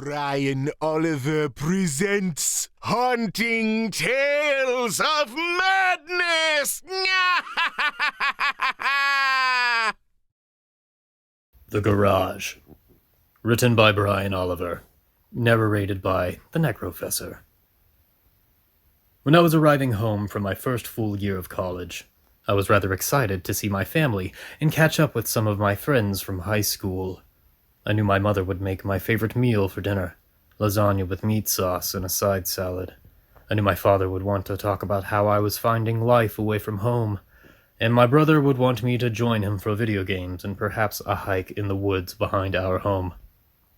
Brian Oliver presents Haunting Tales of Madness! The Garage. Written by Brian Oliver. Narrated by the Necrofessor. When I was arriving home from my first full year of college, I was rather excited to see my family and catch up with some of my friends from high school. I knew my mother would make my favorite meal for dinner, lasagna with meat sauce and a side salad. I knew my father would want to talk about how I was finding life away from home, and my brother would want me to join him for video games and perhaps a hike in the woods behind our home.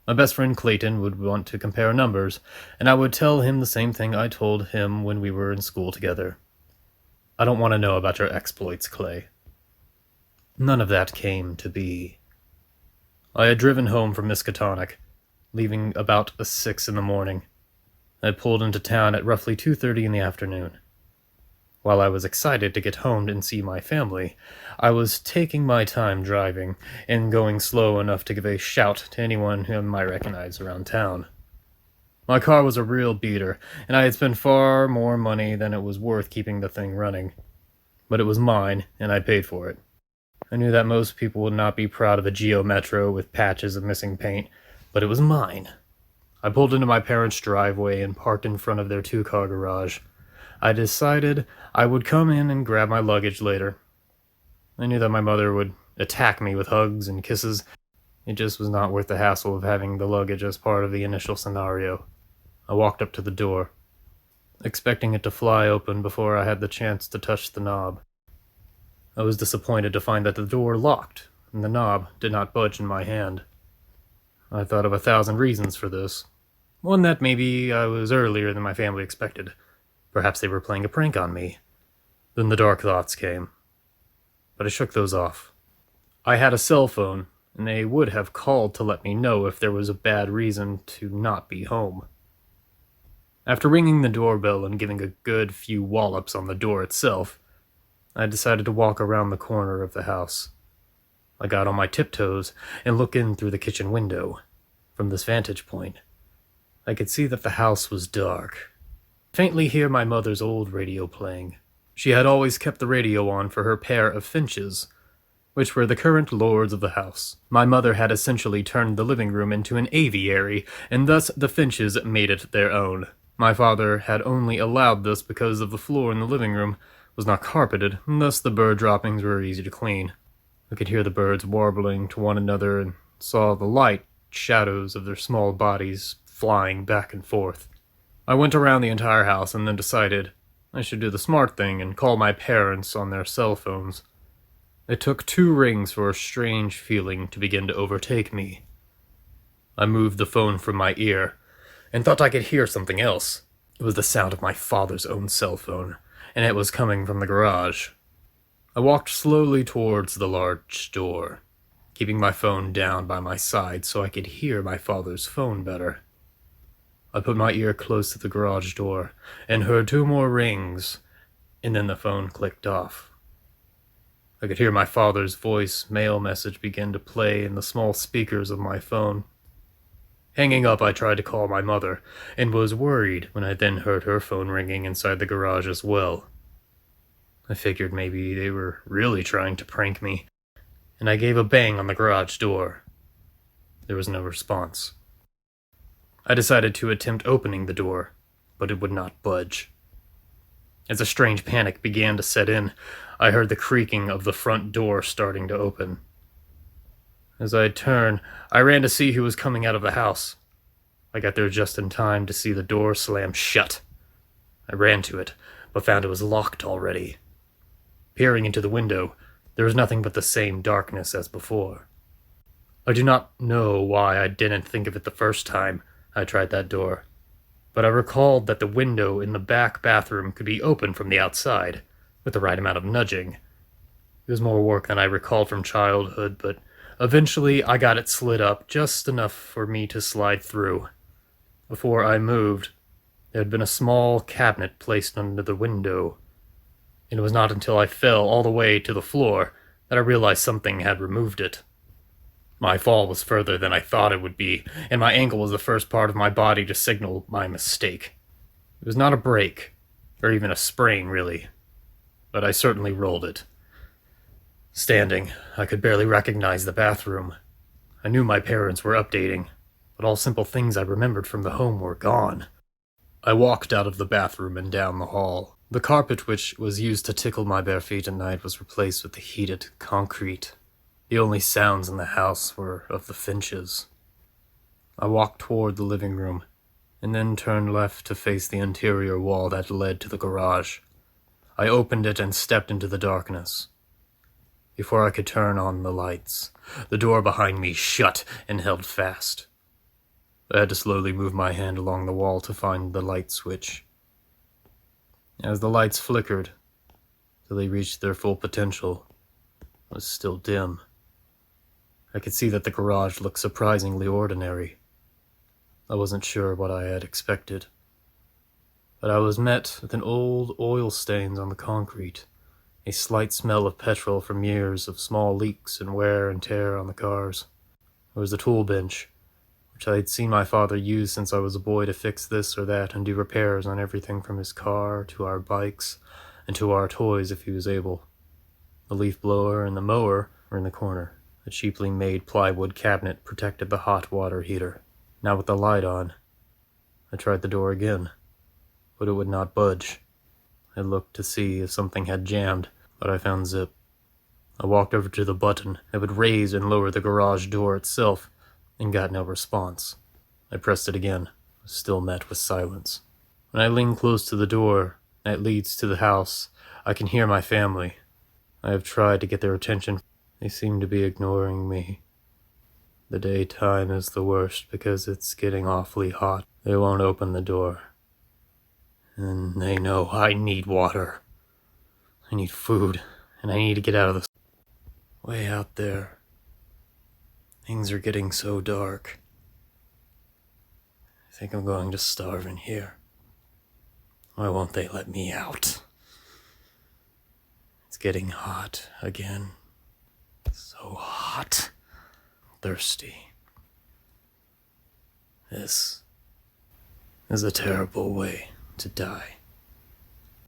My best friend Clayton would want to compare numbers, and I would tell him the same thing I told him when we were in school together. I don't want to know about your exploits, Clay. None of that came to be. I had driven home from Miskatonic, leaving about 6 in the morning. I pulled into town at roughly 2:30 in the afternoon. While I was excited to get home and see my family, I was taking my time driving and going slow enough to give a shout to anyone whom I recognized around town. My car was a real beater, and I had spent far more money than it was worth keeping the thing running. But it was mine, and I paid for it. I knew that most people would not be proud of a Geo Metro with patches of missing paint, but it was mine. I pulled into my parents' driveway and parked in front of their 2-car garage. I decided I would come in and grab my luggage later. I knew that my mother would attack me with hugs and kisses. It just was not worth the hassle of having the luggage as part of the initial scenario. I walked up to the door, expecting it to fly open before I had the chance to touch the knob. I was disappointed to find that the door locked, and the knob did not budge in my hand. I thought of 1,000 reasons for this. One that maybe I was earlier than my family expected. Perhaps they were playing a prank on me. Then the dark thoughts came. But I shook those off. I had a cell phone, and they would have called to let me know if there was a bad reason to not be home. After ringing the doorbell and giving a good few wallops on the door itself, I decided to walk around the corner of the house. I got on my tiptoes and looked in through the kitchen window. From this vantage point, I could see that the house was dark. Faintly hear my mother's old radio playing. She had always kept the radio on for her pair of Finches, which were the current lords of the house. My mother had essentially turned the living room into an aviary, and thus the Finches made it their own. My father had only allowed this because of the floor in the living room was not carpeted, and thus the bird droppings were easy to clean. I could hear the birds warbling to one another and saw the light shadows of their small bodies flying back and forth. I went around the entire house and then decided I should do the smart thing and call my parents on their cell phones. It took 2 rings for a strange feeling to begin to overtake me. I moved the phone from my ear and thought I could hear something else. It was the sound of my father's own cell phone, and it was coming from the garage. I walked slowly towards the large door, keeping my phone down by my side so I could hear my father's phone better. I put my ear close to the garage door and heard 2 more rings, and then the phone clicked off. I could hear my father's voice mail message begin to play in the small speakers of my phone. Hanging up, I tried to call my mother, and was worried when I then heard her phone ringing inside the garage as well. I figured maybe they were really trying to prank me, and I gave a bang on the garage door. There was no response. I decided to attempt opening the door, but it would not budge. As a strange panic began to set in, I heard the creaking of the front door starting to open. As I turned, I ran to see who was coming out of the house. I got there just in time to see the door slam shut. I ran to it, but found it was locked already. Peering into the window, there was nothing but the same darkness as before. I do not know why I didn't think of it the first time I tried that door, but I recalled that the window in the back bathroom could be opened from the outside, with the right amount of nudging. It was more work than I recalled from childhood, but eventually I got it slid up just enough for me to slide through. Before I moved, there had been a small cabinet placed under the window, and it was not until I fell all the way to the floor that I realized something had removed it. My fall was further than I thought it would be, and my ankle was the first part of my body to signal my mistake. It was not a break, or even a sprain, really, but I certainly rolled it. Standing, I could barely recognize the bathroom. I knew my parents were updating, but all simple things I remembered from the home were gone. I walked out of the bathroom and down the hall. The carpet which was used to tickle my bare feet at night was replaced with the heated concrete. The only sounds in the house were of the finches. I walked toward the living room, and then turned left to face the interior wall that led to the garage. I opened it and stepped into the darkness. Before I could turn on the lights, the door behind me shut and held fast. I had to slowly move my hand along the wall to find the light switch. As the lights flickered, till they reached their full potential, it was still dim. I could see that the garage looked surprisingly ordinary. I wasn't sure what I had expected, but I was met with an old oil stains on the concrete, a slight smell of petrol from years of small leaks and wear and tear on the cars. There was a tool bench, which I had seen my father use since I was a boy to fix this or that and do repairs on everything from his car to our bikes and to our toys if he was able. The leaf blower and the mower were in the corner. A cheaply made plywood cabinet protected the hot water heater. Now with the light on, I tried the door again, but it would not budge. I looked to see if something had jammed, but I found zip. I walked over to the button that would raise and lower the garage door itself, and got no response. I pressed it again, was still met with silence. When I lean close to the door that leads to the house, I can hear my family. I have tried to get their attention. They seem to be ignoring me. The daytime is the worst because it's getting awfully hot. They won't open the door. And they know I need water. I need food, and I need to get out of this. Way out there, things are getting so dark. I think I'm going to starve in here. Why won't they let me out? It's getting hot again. So hot. Thirsty. This is a terrible way to die.